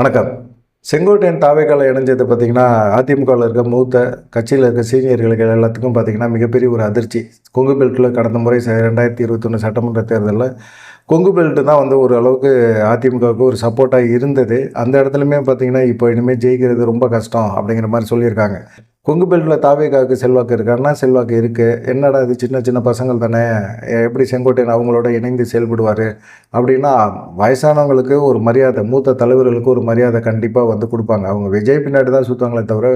வணக்கம். செங்கோட்டையன் தாவேக்கால இணைஞ்சது பார்த்தீங்கன்னா, அதிமுகவில் இருக்க மூத்த கட்சியில் இருக்க சீனியர்களுக்கு எல்லாத்துக்கும் பார்த்தீங்கன்னா, மிகப்பெரிய ஒரு அதிர்ச்சி. கொங்கு பெல்ட்டில் கடந்த முறை 2021 சட்டமன்ற தேர்தலில் கொங்கு பெல்ட் தான் வந்து ஓரளவுக்கு அதிமுகவுக்கு ஒரு சப்போர்ட்டாக இருந்தது. அந்த இடத்துலையுமே பார்த்தீங்கன்னா, இப்போ இனிமேல் ஜெயிக்கிறது ரொம்ப கஷ்டம் அப்படிங்கிற மாதிரி சொல்லியிருக்காங்க. கொங்கு பெல்ட்டில் தாவேக்காவுக்கு செல்வாக்கு இருக்கான்னா, செல்வாக்கு இருக்குது. என்னடா இது சின்ன சின்ன பசங்கள் தானே, எப்படி செங்கோட்டையன் அவங்களோட இணைந்து செயல்படுவார் அப்படின்னா, வயசானவங்களுக்கு ஒரு மரியாதை, மூத்த தலைவர்களுக்கு ஒரு மரியாதை கண்டிப்பாக வந்து கொடுப்பாங்க. அவங்க விஜய் பின்னாடி தான் சுற்றுவாங்களே தவிர,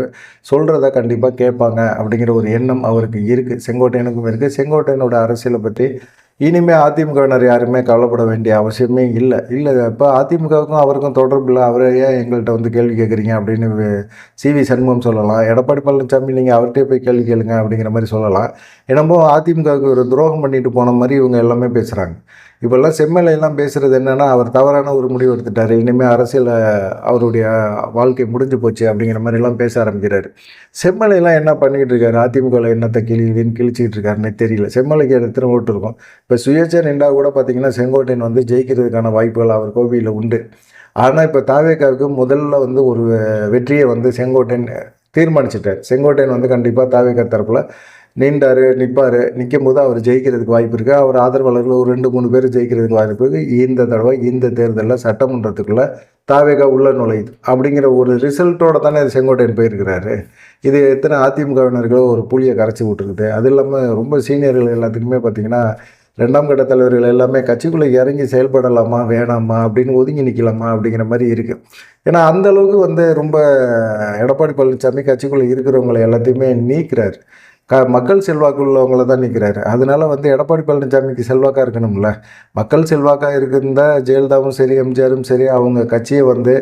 சொல்கிறத கண்டிப்பாக கேட்பாங்க அப்படிங்கிற ஒரு எண்ணம் அவருக்கு இருக்குது. செங்கோட்டையனுக்கும் இருக்குது. செங்கோட்டையனோட அரசியலை பற்றி இனிமேல் அதிமுகவினர் யாருமே கவலைப்பட வேண்டிய அவசியமே இல்லை. இப்போ அதிமுகவுக்கும் அவருக்கும் தொடர்பு இல்லை, அவரை ஏன் எங்கள்கிட்ட வந்து கேள்வி கேட்குறீங்க அப்படின்னு சிவி சண்முகம் சொல்லலாம். எடப்பாடி பழனிசாமி நீங்கள் அவர்கிட்டே போய் கேள்வி கேளுங்க அப்படிங்கிற மாதிரி சொல்லலாம். என்னமோ அதிமுகவுக்கு ஒரு துரோகம் பண்ணிட்டு போன மாதிரி இவங்க எல்லாமே பேசுகிறாங்க. இப்போல்லாம் செம்மலையெல்லாம் பேசுகிறது என்னென்னா, அவர் தவறான ஒரு முடிவு எடுத்துட்டார், இனிமேல் அரசியலில் அவருடைய வாழ்க்கை முடிஞ்சு போச்சு அப்படிங்கிற மாதிரிலாம் பேச ஆரம்பிக்கிறாரு. செம்மலையெல்லாம் என்ன பண்ணிக்கிட்டு இருக்காரு, அதிமுகவில் என்னத்தை கிழிச்சிக்கிட்டு இருக்காருன்னே தெரியல. செம்மலைக்கு எத்தனை ஓட்டு இருக்கும். இப்போ சுயேட்சை நின்றா கூட பார்த்திங்கன்னா, செங்கோட்டையன் வந்து ஜெயிக்கிறதுக்கான வாய்ப்புகள் அவர் கோவிலில் உண்டு. ஆனால் இப்போ தாவேக்காவுக்கு முதல்ல வந்து ஒரு வெற்றியை வந்து செங்கோட்டையன் தீர்மானிச்சிட்டார். செங்கோட்டையன் வந்து கண்டிப்பாக தாவேக்கா தரப்பில் நிற்பார். நிற்கும் போது அவர் ஜெயிக்கிறதுக்கு வாய்ப்பு இருக்குது. அவர் ஆதரவாளர்கள் ஒரு 2-3 பேர் ஜெயிக்கிறதுக்கு வாய்ப்பு இருக்குது. இந்த தடவை இந்த தேர்தலில் சட்டமன்றத்துக்குள்ளே தாவேக்கா உள்ள நுழையுது அப்படிங்கிற ஒரு ரிசல்ட்டோட தானே செங்கோட்டையன் போயிருக்கிறாரு. இது எத்தனை அதிமுகவினர்களோ ஒரு புளியை கரைச்சி விட்டுருக்குது. அது இல்லாமல் ரொம்ப சீனியர்கள் எல்லாத்துக்குமே பார்த்திங்கன்னா, 2ஆம் கட்ட தலைவர்கள் எல்லாமே கட்சிக்குள்ளே இறங்கி செயல்படலாமா வேணாமா அப்படின்னு ஒதுங்கி நிற்கலாமா அப்படிங்கிற மாதிரி இருக்குது. ஏன்னா அந்தளவுக்கு வந்து ரொம்ப எடப்பாடி பழனிசாமி கட்சிக்குள்ளே இருக்கிறவங்களை எல்லாத்தையுமே நீக்கிறார். மக்கள் செல்வாக்கு உள்ளவங்கள தான் நிற்கிறாரு. அதனால வந்து எடப்பாடி பழனிசாமிக்கு செல்வாக்காக இருக்கணும்ல. மக்கள் செல்வாக்காக இருந்த ஜெயலலிதாவும் சரி, எம்ஜிஆரும் சரி, அவங்க கட்சியை வந்து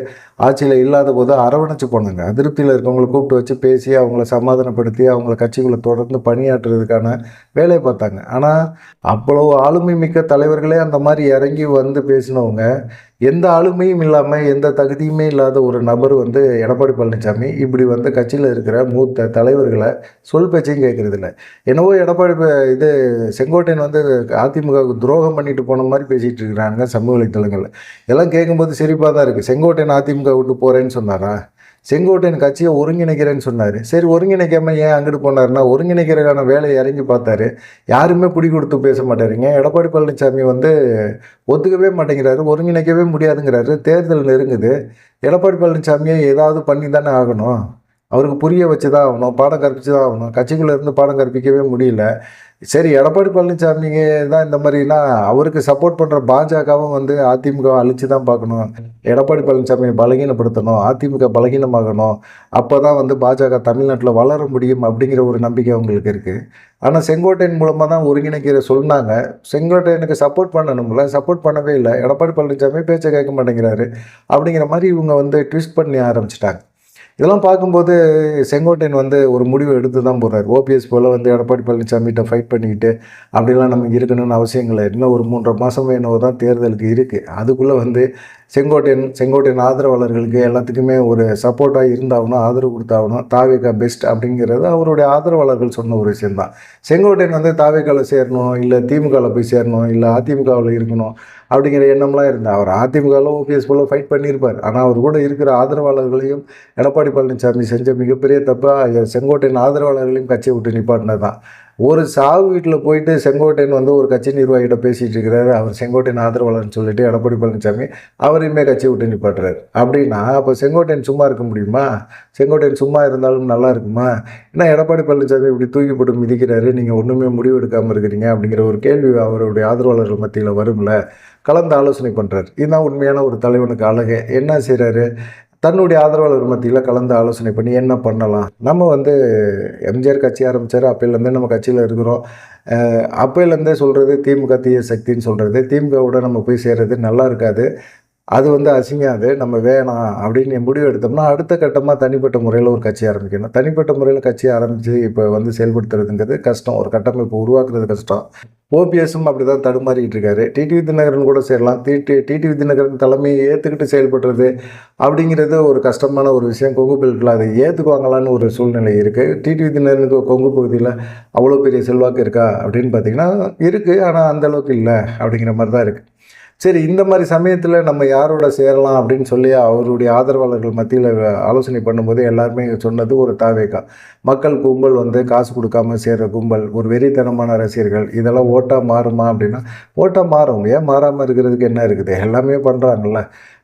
ஆட்சியில் இல்லாத போது அரவணைச்சு போனாங்க. அதிருப்தியில் இருக்கவங்களை கூப்பிட்டு வச்சு பேசி அவங்கள சமாதானப்படுத்தி அவங்கள கட்சிக்குள்ளே தொடர்ந்து பணியாற்றுறதுக்கான வேலையை பார்த்தாங்க. ஆனால் அவ்வளோ ஆளுமை மிக்க தலைவர்களே அந்த மாதிரி இறங்கி வந்து பேசினவங்க, எந்த ஆளுமையும் இல்லாமல் எந்த தகுதியுமே இல்லாத ஒரு நபர் வந்து எடப்பாடி பழனிசாமி இப்படி வந்து கட்சியில் இருக்கிற மூத்த தலைவர்களை சொல் பேச்சையும் கேட்குறதில்ல. என்னவோ எடப்பாடி செங்கோட்டையன் வந்து அதிமுகவுக்கு துரோகம் பண்ணிட்டு போன மாதிரி பேசிகிட்டு இருக்கிறாங்க சமூக வலைத்தளங்களில். இதெல்லாம் கேட்கும்போது சிரிப்பாக தான் இருக்குது. செங்கோட்டையன் அதிமுக விட்டு போகிறேன்னு சொன்னாரா? செங்கோட்டையன் கட்சியை ஒருங்கிணைக்கிறேன்னு சொன்னார். சரி, ஒருங்கிணைக்காமல் ஏன் அங்கிட்டு போனார்னா, ஒருங்கிணைக்கிறதுக்கான வேலையை இறங்கி பார்த்தாரு. யாருமே பிடி கொடுத்து பேச மாட்டாருங்க. எடப்பாடி பழனிசாமி வந்து ஒத்துக்கவே மாட்டேங்கிறாரு, ஒருங்கிணைக்கவே முடியாதுங்கிறாரு. தேர்தல் நெருங்குது. எடப்பாடி பழனிசாமியை ஏதாவது பண்ணி தானே ஆகணும். அவருக்கு புரிய வச்சு தான் ஆகணும், பாடம் கற்பிச்சு தான் ஆகணும். கட்சிக்குள்ளே இருந்து பாடம் கற்பிக்கவே முடியல. சரி, எடப்பாடி பழனிசாமிங்க தான் இந்த மாதிரினா, அவருக்கு சப்போர்ட் பண்ணுற பாஜகவும் வந்து அதிமுக அழிச்சு தான் பார்க்கணும். எடப்பாடி பழனிசாமியை பலகீனப்படுத்தணும், அதிமுக பலகீனமாகணும். அப்போ தான் வந்து பாஜக தமிழ்நாட்டில் வளர முடியும் அப்படிங்கிற ஒரு நம்பிக்கை அவங்களுக்கு இருக்குது. ஆனால் செங்கோட்டையன் மூலமாக தான் ஒருங்கிணைக்கிற சொன்னாங்க. செங்கோட்டையனுக்கு சப்போர்ட் பண்ணணும்ல, சப்போர்ட் பண்ணவே இல்லை. எடப்பாடி பழனிசாமி பேச்சை கேட்க மாட்டேங்கிறாரு அப்படிங்கிற மாதிரி இவங்க வந்து ட்விஸ்ட் பண்ணி ஆரம்பிச்சிட்டாங்க. இதெல்லாம் பார்க்கும்போது செங்கோட்டையன் வந்து ஒரு முடிவு எடுத்து தான் போகிறார். ஓபிஎஸ் போல் வந்து எடப்பாடி பழனிசாமிகிட்ட ஃபைட் பண்ணிக்கிட்டு அப்படிலாம் நமக்கு இருக்கணும்னு அவசியம் இல்லை. இன்னும் ஒரு 3.5 மாதமே என்னவோ தான் தேர்தலுக்கு இருக்குது. அதுக்குள்ளே வந்து செங்கோட்டையன் ஆதரவாளர்களுக்கு எல்லாத்துக்குமே ஒரு சப்போர்ட்டாக இருந்தாகணும், ஆதரவு கொடுத்தாகணும். தாவேக்கா பெஸ்ட் அப்படிங்கிறது அவருடைய ஆதரவாளர்கள் சொன்ன ஒரு விஷயந்தான். செங்கோட்டையன் வந்து தாவேக்காவில் சேரணும், இல்லை திமுகவில் போய் சேரணும், இல்லை அதிமுகவில் இருக்கணும் அப்படிங்கிற எண்ணம்லாம் இருந்தால் அவர் அதிமுகவில் ஓபிஎஸ் போல் ஃபைட் பண்ணியிருப்பார். ஆனால் அவர் கூட இருக்கிற ஆதரவாளர்களையும் எடப்பாடி பழனிசாமி செஞ்ச மிகப்பெரிய தப்பாக செங்கோட்டையன் ஆதரவாளர்களையும் கட்சியை விட்டு நிப்பாட்டினது தான். ஒரு சாவு வீட்டில் போயிட்டு செங்கோட்டையன் வந்து ஒரு கட்சி நிர்வாகிகிட்ட பேசிகிட்டு இருக்கிறாரு. அவர் செங்கோட்டையன் ஆதரவாளர்னு சொல்லிட்டு எடப்பாடி பழனிசாமி அவரையுமே கட்சியை விட்டு நிப்பாட்டுறாரு. அப்படின்னா அப்போ செங்கோட்டையன் சும்மா இருக்க முடியுமா? செங்கோட்டையன் சும்மா இருந்தாலும் நல்லா இருக்குமா? ஏன்னா எடப்பாடி பழனிசாமி இப்படி தூக்கி போட்டு மிதிக்கிறாரு, நீங்கள் ஒன்றுமே முடிவு எடுக்காமல் இருக்கிறீங்க அப்படிங்கிற ஒரு கேள்வி அவருடைய ஆதரவாளர்கள் மத்தியில் வரும்ல. கலந்து ஆலோசனை பண்ணுறாரு. இதுதான் உண்மையான ஒரு தலைவனுக்கு அழகு. என்ன செய்கிறாரு, தன்னுடைய ஆதரவாளர் மத்தியில் கலந்து ஆலோசனை பண்ணி என்ன பண்ணலாம். நம்ம வந்து எம்ஜிஆர் கட்சி ஆரம்பித்தார், அப்போலேருந்தே நம்ம கட்சியில் இருக்கிறோம். அப்போலேருந்தே சொல்கிறது திமுக தீய சக்தின்னு சொல்கிறது, திமுகவோட நம்ம போய் சேர்றது நல்லா இருக்காது, அது வந்து அசிங்காது, நம்ம வேணாம் அப்படின்னு முடிவு எடுத்தோம்னா அடுத்த கட்டமாக தனிப்பட்ட முறையில் ஒரு கட்சி ஆரம்பிக்கணும். தனிப்பட்ட முறையில் கட்சி ஆரம்பித்து இப்போ வந்து செயல்படுத்துறதுங்கிறது கஷ்டம், ஒரு கட்டமைப்பு உருவாக்குறது கஷ்டம். ஓபிஎஸும் அப்படி தான் தடுமாறிக்கிட்டு இருக்காரு. டிடிவி தினகரன் கூட சேரலாம். டிடிவி தினகரன் தலைமையை ஏற்றுக்கிட்டு செயல்படுறது அப்படிங்கிறது ஒரு கஷ்டமான ஒரு விஷயம். கொங்கு பெல்ட்டில் அதை ஏற்றுக்குவாங்களான்னு ஒரு சூழ்நிலை இருக்குது. டிடிவி தினகரனுக்கு கொங்கு பகுதியில் அவ்வளோ பெரிய செல்வாக்கு இருக்கா அப்படின்னு பார்த்திங்கன்னா இருக்குது, ஆனால் அந்தளவுக்கு இல்லை அப்படிங்கிற மாதிரி தான் இருக்குது. சரி, இந்த மாதிரி சமயத்தில் நம்ம யாரோட சேரலாம் அப்படின்னு சொல்லி அவருடைய ஆதரவாளர்கள் மத்தியில் ஆலோசனை பண்ணும்போது எல்லாருமே சொன்னது ஒரு தாவேகா. மக்கள் கும்பல் வந்து காசு கொடுக்காம சேர்ற கும்பல், ஒரு வெறித்தனமான ரசிகர்கள், இதெல்லாம் ஓட்டா மாறுமா அப்படின்னா, ஓட்டா மாறும். ஏன் மாறாமல் இருக்கிறதுக்கு என்ன இருக்குது? எல்லாமே பண்ணுறாங்கல்ல.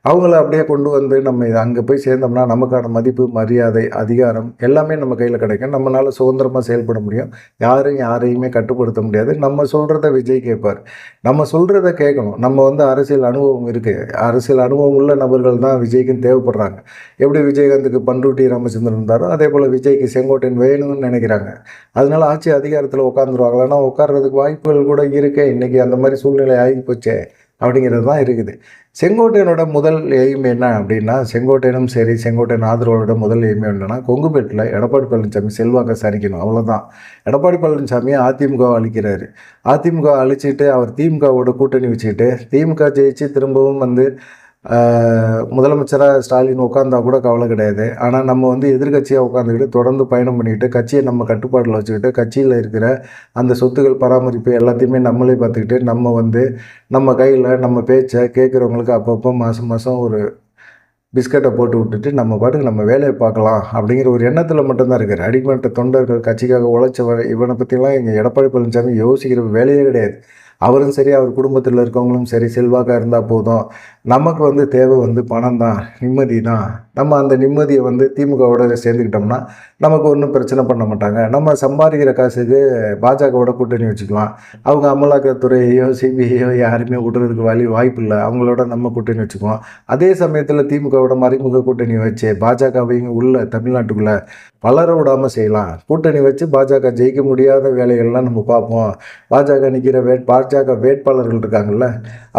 அவங்கள அப்படியே கொண்டு வந்து நம்ம அங்கே போய் சேர்ந்தோம்னா நமக்கான மதிப்பு, மரியாதை, அதிகாரம் எல்லாமே நம்ம கையில் கிடைக்கும். நம்மளால சுதந்திரமாக செயல்பட முடியும். யாரும் யாரையுமே கட்டுப்படுத்த முடியாது. நம்ம சொல்கிறத விஜய் கேட்பார். நம்ம சொல்கிறத கேட்கணும். நம்ம வந்து அரசியல் அனுபவம் இருக்குது. அரசியல் அனுபவம் உள்ள நபர்கள் தான் விஜய்க்குன்னு தேவைப்படுறாங்க. எப்படி விஜயகாந்துக்கு பண்ருட்டி ராமச்சந்திரன் இருந்தாரோ, அதே போல் விஜய்க்கு செங்கோட்டையன் வேணும்னு நினைக்கிறாங்க. அதனால ஆட்சி அதிகாரத்தில் உட்காந்துருவாங்களா? ஆனால் உட்கார்றதுக்கு வாய்ப்புகள் கூட இருக்கே. இன்றைக்கி அந்த மாதிரி சூழ்நிலை ஆகி போச்சே அப்படிங்கிறது தான் இருக்குது. செங்கோட்டையனோட முதல் எய்ம் என்ன அப்படின்னா, செங்கோட்டையனும் சரி, செங்கோட்டையன் ஆதரவோட முதல் எய்ம் என்னன்னா, கொங்கு பெல்ட்டில் எடப்பாடி பழனிசாமி செல்வாக்கை சரிக்கணும், அவ்வளோதான். எடப்பாடி பழனிசாமி அதிமுகவை அழிக்கிறாரு. அதிமுக அழிச்சிட்டு அவர் திமுகவோட கூட்டணி வச்சுக்கிட்டு, திமுக ஜெயிச்சு திரும்பவும் வந்து முதலமைச்சராக ஸ்டாலின் உட்காந்தா கூட கவலை கிடையாது. ஆனால் நம்ம வந்து எதிர்கட்சியாக உட்காந்துக்கிட்டு தொடர்ந்து பயணம் பண்ணிக்கிட்டு கட்சியை நம்ம கட்டுப்பாட்டில் வச்சுக்கிட்டு கட்சியில் இருக்கிற அந்த சொத்துக்கள் பராமரிப்பு எல்லாத்தையுமே நம்மளே பார்த்துக்கிட்டு நம்ம வந்து நம்ம கையில் நம்ம பேச்சை கேட்குறவங்களுக்கு அப்பப்போ மாதம் மாதம் ஒரு பிஸ்கட்டை போட்டு விட்டுட்டு நம்ம பாட்டுக்கு நம்ம வேலையை பார்க்கலாம் அப்படிங்கிற ஒரு எண்ணத்தில் மட்டும்தான் இருக்கார். அடிமட்ட தொண்டர்கள் கட்சிக்காக உழைச்சவர் இவனை பற்றிலாம் இங்கே எடப்பாடி பழனிசாமி யோசிக்கிற வேலையே கிடையாது. அவரும் சரி, அவர் குடும்பத்தில் இருக்கவங்களும் சரி, செல்வாக்காக இருந்தால் போதும். நமக்கு வந்து தேவை வந்து பணம் தான், நிம்மதி தான். நம்ம அந்த நிம்மதியை வந்து திமுகவோட சேர்ந்துக்கிட்டோம்னா நமக்கு ஒன்றும் பிரச்சனை பண்ண மாட்டாங்க. நம்ம சம்பாதிக்கிற காசுக்கு பாஜகவோட கூட்டணி வச்சுக்கலாம். அவங்க அமலாக்கத்துறையோ சிபிஐயோ யாருமே விடுறதுக்கு வாய்ப்பு இல்லை. அவங்களோட நம்ம கூட்டணி வச்சுக்குவோம். அதே சமயத்தில் திமுகவோட மறைமுக கூட்டணி வச்சு பாஜகவையும் உள்ள தமிழ்நாட்டுக்குள்ளே வளர விடாமல் செய்யலாம். கூட்டணி வச்சு பாஜக ஜெயிக்க முடியாத வேலைகள்லாம் நம்ம பார்ப்போம். பாஜக நிற்கிற பாஜக வேட்பாளர்கள் இருக்காங்கள்ல,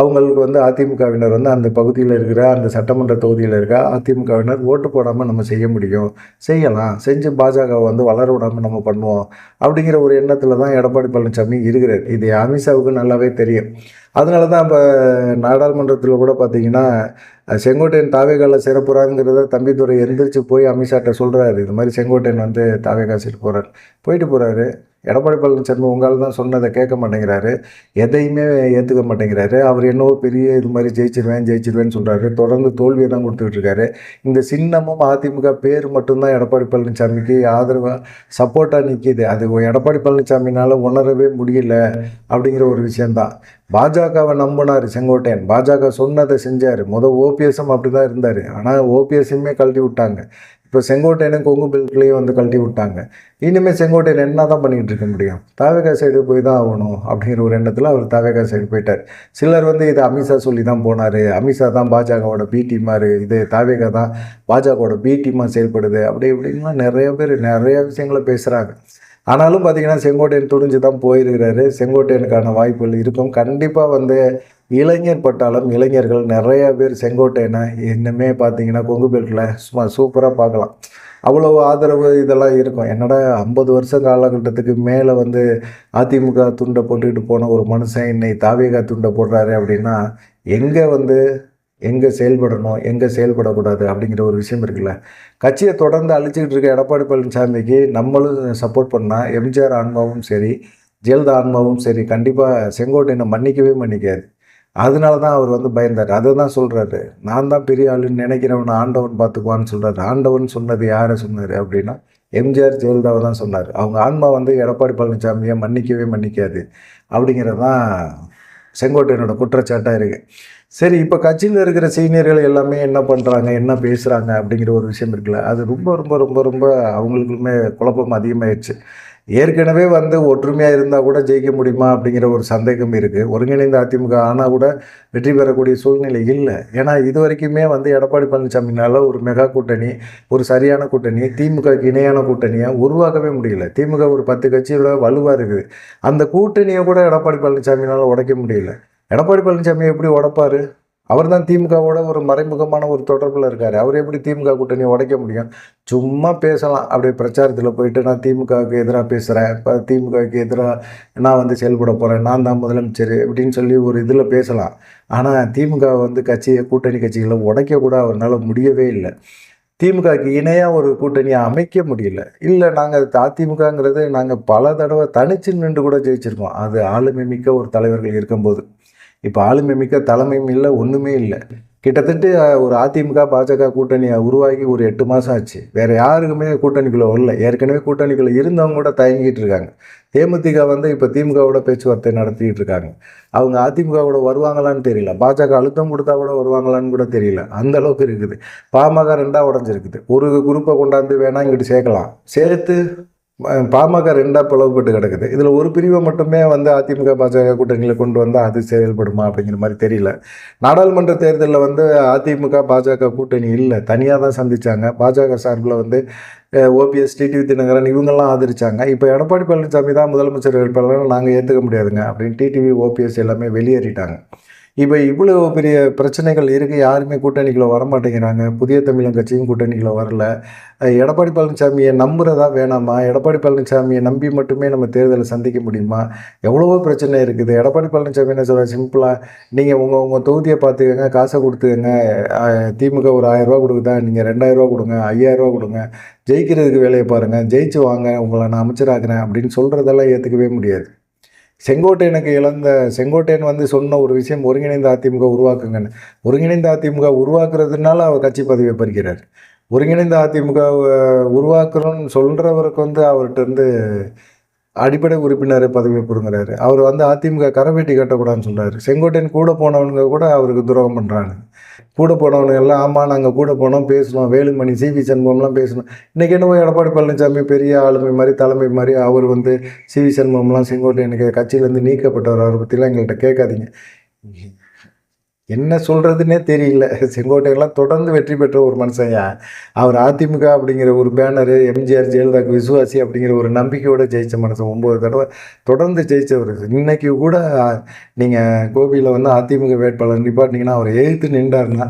அவங்களுக்கு வந்து அதிமுகவினர் வந்து அந்த பகுதியில் இருக்கிற அந்த சட்டமன்ற தொகுதியில் இருக்க அதிமுகவினர் ஓட்டு போடாமல் நம்ம செய்ய முடியும். செய்யலாம். செஞ்சு பாஜகவை வந்து வளர விடாமல் நம்ம பண்ணுவோம் அப்படிங்கிற ஒரு எண்ணத்தில் தான் எடப்பாடி பழனிசாமி இருக்கிறார். இது அமித்ஷாவுக்கு நல்லாவே தெரியும். அதனால தான் இப்போ நாடாளுமன்றத்தில் கூட பார்த்திங்கன்னா செங்கோட்டையன் தாவேகால சேர போகிறாங்கிறத தம்பிதுரை எந்திரிச்சு போய் அமித்ஷாட்ட சொல்கிறாரு. இது மாதிரி செங்கோட்டையன் வந்து தாவேகா சீட்டு போயிட்டு போகிறாரு. எடப்பாடி பழனிசாமி உங்களால் தான் சொன்னதை கேட்க மாட்டேங்கிறாரு. எதையுமே ஏற்றுக்க மாட்டேங்கிறாரு. அவர் என்னவோ பெரிய இது மாதிரி ஜெயிச்சிருவேன்னு சொல்கிறாரு. தொடர்ந்து தோல்வியை தான் கொடுத்துக்கிட்டு இருக்காரு. இந்த சின்னமும் அதிமுக பேர் மட்டும்தான் எடப்பாடி பழனிசாமிக்கு ஆதரவாக சப்போர்ட்டாக நிற்கிது. அது எடப்பாடி பழனிசாமினால் உணரவே முடியல அப்படிங்கிற ஒரு விஷயந்தான். பாஜகவை நம்பினார் செங்கோட்டையன். பாஜக சொன்னதை செஞ்சார். ஓபிஎஸ்ஸும் அப்படி தான் இருந்தார். ஆனால் ஓபிஎஸ்ஸையுமே கழட்டி விட்டாங்க. இப்போ செங்கோட்டையனும் கொங்கு பெல்ட்லேயும் வந்து கழட்டி விட்டாங்க. இனிமேல் செங்கோட்டையன் என்ன தான் பண்ணிக்கிட்டு இருக்க முடியும்? தாவேகா சைடு போய் தான் ஆகணும் அப்படிங்கிற ஒரு எண்ணத்தில் அவர் தாவேகா சைடு போயிட்டார். சிலர் வந்து இது அமித்ஷா சொல்லி தான் போனார். அமித்ஷா தான் பாஜகவோட பி டீமாரு, இது தாவேகா தான் பாஜகவோட பி டீமாக செயல்படுது அப்படி இப்படின்லாம் நிறைய பேர் நிறைய விஷயங்களை பேசுகிறாங்க. ஆனாலும் பார்த்திங்கன்னா செங்கோட்டையன் துணிஞ்சு தான் போயிருக்கிறாரு. செங்கோட்டையனுக்கான வாய்ப்புகள் இருக்கும். கண்டிப்பாக வந்து இளைஞர் பட்டாளம் இளைஞர்கள் நிறைய பேர் செங்கோட்டையனை இன்னுமே பார்த்திங்கன்னா கொங்கு பெல்ட்டில் சும்மா சூப்பராக பார்க்கலாம். அவ்வளோ ஆதரவு இதெல்லாம் இருக்கும். என்னடா 50 வருஷம் காலகட்டத்துக்கு மேலே வந்து அதிமுக துண்டை போட்டுக்கிட்டு போன ஒரு மனுஷன் இன்னைக்கு தாவேகா துண்டை போடுறாரு அப்படின்னா எங்கே செயல்படணும், எங்கே செயல்படக்கூடாது அப்படிங்கிற ஒரு விஷயம் இருக்குல்ல. கட்சியை தொடர்ந்து அழிச்சிக்கிட்டு இருக்க எடப்பாடி பழனிசாமிக்கு நம்மளும் சப்போர்ட் பண்ணால் எம்ஜிஆர் ஆன்மாவும் சரி, ஜெயலலிதா ஆன்மாவும் சரி கண்டிப்பாக செங்கோட்டையனை மன்னிக்காது. அதனால தான் அவர் வந்து பயந்தார். அதை தான் சொல்கிறாரு, நான் தான் பெரிய ஆளுன்னு நினைக்கிறவன் ஆண்டவன் பார்த்துக்குவான்னு சொல்கிறாரு. ஆண்டவன் சொன்னது யாரை சொன்னார் அப்படின்னா எம்ஜிஆர் ஜெயலலிதாவை தான் சொன்னார். அவங்க ஆன்மா வந்து எடப்பாடி பழனிசாமியை மன்னிக்காது அப்படிங்கிறது தான் செங்கோட்டையனோட குற்றச்சாட்டாக இருக்குது. சரி, இப்போ கட்சியில் இருக்கிற சீனியர்கள் எல்லாமே என்ன பண்ணுறாங்க, என்ன பேசுகிறாங்க அப்படிங்கிற ஒரு விஷயம் இருக்குல்ல, அது ரொம்ப ரொம்ப ரொம்ப ரொம்ப அவங்களுக்குமே குழப்பம் அதிகமாகிடுச்சு. ஏற்கனவே வந்து ஒற்றுமையாக இருந்தால் கூட ஜெயிக்க முடியுமா அப்படிங்கிற ஒரு சந்தேகம் இருக்குது. ஒருங்கிணைந்த அதிமுக ஆனால் கூட வெற்றி பெறக்கூடிய சூழ்நிலை இல்லை. ஏன்னா இது வரைக்குமே வந்து எடப்பாடி பழனிசாமினால் ஒரு மெகா கூட்டணி, ஒரு சரியான கூட்டணி, திமுகவுக்கு இணையான கூட்டணியை உருவாக்கவே முடியல. திமுக ஒரு 10 கட்சியோட வலுவாக இருக்குது. அந்த கூட்டணியை கூட எடப்பாடி பழனிசாமினால் உடைக்க முடியல. எடப்பாடி பழனிசாமி எப்படி உடைப்பார்? அவர் தான் திமுகவோட ஒரு மறைமுகமான ஒரு தொடர்பில் இருக்கார். அவர் எப்படி திமுக கூட்டணியை உடைக்க முடியும்? சும்மா பேசலாம். அப்படியே பிரச்சாரத்தில் போயிட்டு நான் திமுகவுக்கு எதிராக பேசுகிறேன், இப்போ திமுகவுக்கு எதிராக நான் வந்து செயல்பட போகிறேன், நான் தான் முதலமைச்சர் இப்படின்னு சொல்லி ஒரு இதில் பேசலாம். ஆனால் திமுக வந்து கூட்டணி கட்சிகளை உடைக்க கூட அவரால் முடியவே இல்லை. திமுகவுக்கு இணையாக ஒரு கூட்டணியை அமைக்க முடியல. இல்லை, நாங்கள் அதிமுகங்கிறது நாங்கள் பல தடவை தனிச்சு நின்று கூட ஜெயிச்சிருக்கோம். அது ஆளுமை மிக்க ஒரு தலைவர்கள் இருக்கும்போது. இப்போ ஆளுமை மிக்க தலைமையும் இல்லை, ஒன்றுமே இல்லை. கிட்டத்தட்ட ஒரு அதிமுக, பாஜக கூட்டணியை உருவாகி ஒரு 8 மாதம் ஆச்சு. வேறு யாருக்குமே கூட்டணிக்குள்ளே வரல. ஏற்கனவே கூட்டணிக்குள்ளே இருந்தவங்க கூட தயங்கிட்டு இருக்காங்க. தேமுதிக வந்து இப்போ திமுகவோட பேச்சுவார்த்தை நடத்திட்டு இருக்காங்க. அவங்க அதிமுகவோட வருவாங்களான்னு தெரியல. பாஜக அழுத்தம் கொடுத்தா கூட வருவாங்களான்னு கூட தெரியல. அந்த அளவுக்கு இருக்குது. பாமக 2ஆ உடஞ்சிருக்குது. ஒரு குரூப்பை கொண்டாந்து வேணா இங்கிட்டு சேர்க்கலாம். சேர்த்து பாமக 2ஆ பிளவுபட்டு கிடக்குது. இதில் ஒரு பிரிவை மட்டுமே வந்து அதிமுக, பாஜக கூட்டணியில் கொண்டு வந்தால் அது செயல்படுமா அப்படிங்கிற மாதிரி தெரியல. நாடாளுமன்ற தேர்தலில் வந்து அதிமுக, பாஜக கூட்டணி இல்லை, தனியாக தான் சந்தித்தாங்க. பாஜக சார்பில் வந்து ஓபிஎஸ், டிடிவி தினகரன் இவங்கெல்லாம் ஆதரிச்சாங்க. இப்போ எடப்பாடி பழனிசாமி தான் முதலமைச்சர் வேட்பாளர், நாங்கள் ஏற்றுக்க முடியாதுங்க அப்படின்னு டிடிவி, ஓபிஎஸ் எல்லாமே வெளியேறிட்டாங்க. இப்போ இவ்வளோ பெரிய பிரச்சனைகள் இருக்குது, யாருமே கூட்டணிக்குள்ளே வரமாட்டேங்கிறாங்க. புதிய தமிழகம் கட்சியும் கூட்டணிக்குள்ளே வரல. எடப்பாடி பழனிசாமியை நம்புறதா வேணாமா? எடப்பாடி பழனிசாமியை நம்பி மட்டுமே நம்ம தேர்தலை சந்திக்க முடியுமா? எவ்வளவோ பிரச்சனை இருக்குது. எடப்பாடி பழனிசாமி என்ன சொல்கிறார், சிம்பிளாக நீங்கள் உங்கள் தொகுதியை பார்த்துக்கங்க, காசை கொடுத்துக்கங்க. திமுக ஒரு 1000 ரூபா கொடுக்குதா, நீங்கள் 2000 ரூபா கொடுங்க, 5000 ரூபா கொடுங்க, ஜெயிக்கிறதுக்கு வேலையை பாருங்கள், ஜெயிச்சு வாங்க, உங்களை நான் அமைச்சராக்குறேன் அப்படின்னு சொல்கிறதெல்லாம் ஏற்றுக்கவே முடியாது. செங்கோட்டையன் வந்து சொன்ன ஒரு விஷயம், ஒருங்கிணைந்த அதிமுக உருவாக்குங்கன்னு. ஒருங்கிணைந்த அதிமுக உருவாக்குறதுனால அவர் கட்சி பதவியை பறிக்கிறார். ஒருங்கிணைந்த அதிமுக உருவாக்குறோன்னு சொல்கிறவருக்கு வந்து அவர்கிட்ட இருந்து அடிப்படை உறுப்பினர் பதவியை பிடுங்குறாரு. அவர் வந்து அதிமுக கரவேட்டி கட்டக்கூடாதுன்னு சொல்கிறாரு. செங்கோட்டையன் கூட போனவனுங்க கூட அவருக்கு துரோகம் பண்ணுறாங்க. கூட போனவனுங்க எல்லாம் ஆமாம் நாங்கள் கூட போனோம், பேசணும், வேலுமணி, சிவி சண்முகம்லாம் பேசணும். இன்றைக்கி என்னவோ எடப்பாடி பழனிசாமி பெரிய ஆளுமை மாதிரி, தலைமை மாதிரி அவர் வந்து சிவி சண்முகம்லாம் செங்கோட்டையனுக்கு கட்சியிலேருந்து நீக்கப்பட்டவர், அவரை பற்றிலாம் எங்கள்கிட்ட கேட்காதீங்க. என்ன சொல்கிறதுனே தெரியல. செங்கோட்டையெல்லாம் தொடர்ந்து வெற்றி பெற்ற ஒரு மனுஷன்யா. அவர் அதிமுக அப்படிங்கிற ஒரு பேனரு, எம்ஜிஆர் ஜெயலலிதாவுக்கு விசுவாசி அப்படிங்கிற ஒரு நம்பிக்கையோடு ஜெயித்த மனுஷன். 9 தடவை தொடர்ந்து ஜெயித்தவர். இன்றைக்கி கூட நீங்கள் கோபியில் வந்து அதிமுக வேட்பாளர் நிப்பாட்டினீங்கன்னா அவரை எதிர்த்து நின்றாருன்னா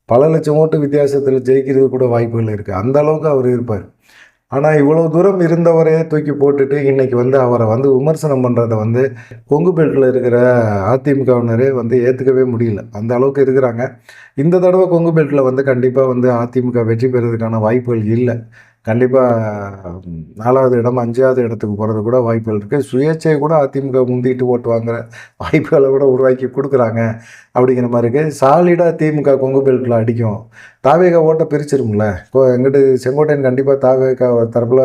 பல லட்சம் ஓட்டு வித்தியாசத்தில் ஜெயிக்கிறது கூட வாய்ப்புகள் இருக்குது. அந்த அளவுக்கு அவர் இருப்பார். ஆனால் இவ்வளோ தூரம் இருந்தவரையே தூக்கி போட்டுட்டு இன்றைக்கி வந்து அவரை வந்து விமர்சனம் பண்ணுறதை வந்து கொங்கு பெல்ட்டில் இருக்கிற அதிமுகவினரே வந்து ஏற்றுக்கவே முடியல. அந்த அளவுக்கு இருக்கிறாங்க. இந்த தடவை கொங்கு பெல்ட்டில் வந்து கண்டிப்பாக வந்து அதிமுக வெற்றி பெறுவதற்கான வாய்ப்புகள் இல்லை. கண்டிப்பாக 4வது இடம் 5வது இடத்துக்கு போகிறது கூட வாய்ப்புகள் இருக்குது. சுயேட்சையை கூட அதிமுக முந்திட்டு ஓட்டு வாங்குகிற வாய்ப்புகளை கூட உருவாக்கி கொடுக்குறாங்க அப்படிங்கிற மாதிரி இருக்குது. சாலிடாக திமுக கொங்கு பெல்ட்டில் அடிக்கும். தாவேகா ஓட்டை பிரிச்சிரும்ல. எங்கிட்ட செங்கோட்டையன் கண்டிப்பாக தாவேகா தரப்பில்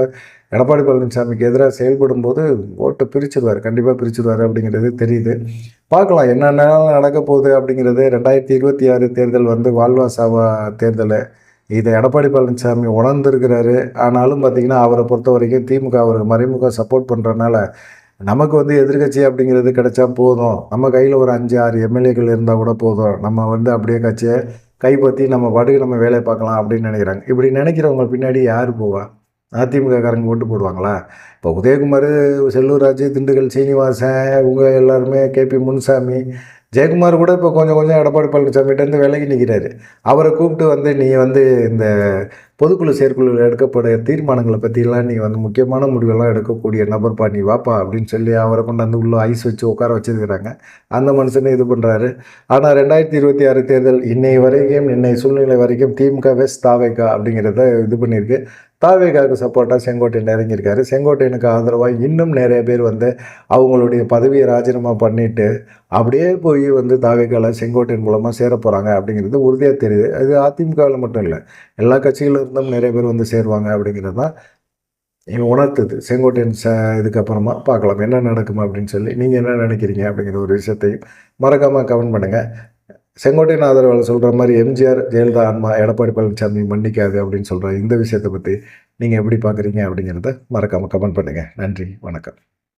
எடப்பாடி பழனிசாமிக்கு எதிராக செயல்படும் போது ஓட்டை பிரிச்சிருவார், கண்டிப்பாக பிரிச்சிருவார் அப்படிங்கிறது தெரியுது. பார்க்கலாம் என்னென்ன நடக்க போகுது அப்படிங்கிறது. 2026 தேர்தல் வந்து வாழ்வா சாவா தேர்தல். இதை எடப்பாடி பழனிசாமி உணர்ந்துருக்கிறாரு. ஆனாலும் பார்த்திங்கன்னா அவரை பொறுத்த வரைக்கும் திமுக அவருக்கு மறைமுக சப்போர்ட் பண்ணுறதுனால நமக்கு வந்து எதிர்கட்சி அப்படிங்கிறது கிடைச்சா போதும், நம்ம கையில் ஒரு 5-6 எம்எல்ஏக்கள் இருந்தால் கூட போதும், நம்ம வந்து அப்படியே கட்சியை கைப்பற்றி நம்ம பாட்டுக்கு நம்ம வேலையை பார்க்கலாம் அப்படின்னு நினைக்கிறாங்க. இப்படி நினைக்கிறவங்க பின்னாடி யார் போவா? அதிமுக காரங்க ஓட்டு போடுவாங்களா? இப்போ உதயகுமார், செல்லூர் ராஜு, திண்டுக்கல் சீனிவாசன், இவங்க எல்லாருமே, கேபி முனுசாமி, ஜெயக்குமார் கூட இப்போ கொஞ்சம் கொஞ்சம் எடப்பாடி பழனிசாமிகிட்டேருந்து விலகி நிற்கிறாரு. அவரை கூப்பிட்டு வந்து நீ வந்து இந்த பொதுக்குழு செயற்குழுவில் எடுக்கக்கூடிய தீர்மானங்களை பற்றிலாம் நீ வந்து முக்கியமான முடிவெல்லாம் எடுக்கக்கூடிய நபர்ப்பா, நீ வாப்பா அப்படின்னு சொல்லி அவரை கொண்டாந்து உள்ள ஐஸ் வச்சு உட்கார வச்சுருக்கிறாங்க. அந்த மனுஷனே இது பண்ணுறாரு. ஆனால் 2026 தேர்தல் இன்னைய சூழ்நிலை வரைக்கும் திமுக வெஸ் தாவேகா அப்படிங்கிறத இது பண்ணியிருக்கு. தாவேகாவுக்கு சப்போர்ட்டாக செங்கோட்டையன் இறங்கியிருக்காரு. செங்கோட்டையனுக்கு ஆதரவாக இன்னும் நிறைய பேர் வந்து அவங்களுடைய பதவியை ராஜினாமா பண்ணிவிட்டு அப்படியே போய் வந்து தாவேகாவில் செங்கோட்டையன் மூலமாக சேர போகிறாங்க அப்படிங்கிறது உறுதியாக தெரியுது. அது அதிமுகவில் மட்டும் இல்லை, எல்லா கட்சிகளில் இருந்தும் நிறைய பேர் வந்து சேருவாங்க அப்படிங்கிறது தான் இவன் உணர்த்துது. செங்கோட்டையன் இதுக்கப்புறமா பார்க்கலாம் என்ன நடக்குமா அப்படின்னு சொல்லி. நீங்கள் என்ன நினைக்கிறீங்க அப்படிங்கிற ஒரு விஷயத்தையும் மறக்காமல் கமெண்ட் பண்ணுங்கள். செங்கோட்டையன் ஆதரவாளர் சொல்கிற மாதிரி எம்ஜிஆர் ஜெயலலிதா ஆன்மா எடப்பாடி பழனிசாமி மன்னிக்காது அப்படின்னு சொல்கிற இந்த விஷயத்தை பற்றி நீங்கள் எப்படி பார்க்குறீங்க அப்படிங்கிறத மறக்காமல் கமெண்ட் பண்ணுங்கள். நன்றி, வணக்கம்.